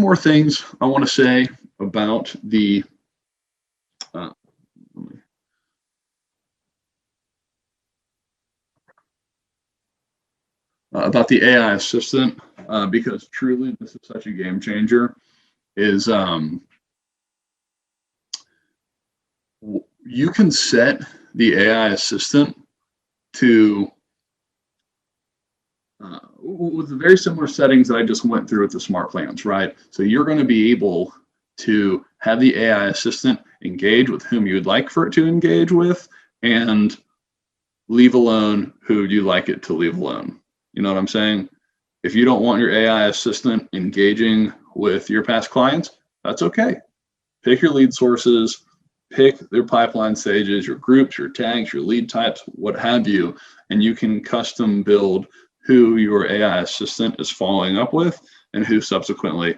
more things I want to say about the uh, AI assistant, because truly this is such a game changer. Is You can set the AI assistant to with the very similar settings that I just went through with the smart plans, right? So you're going to be able to have the AI assistant engage with whom you would like for it to engage with, and leave alone who you like it to leave alone. You know what I'm saying? If you don't want your AI assistant engaging with your past clients, that's okay. Pick your lead sources, pick their pipeline stages, your groups, your tags, your lead types, what have you, and you can custom build who your AI assistant is following up with and who subsequently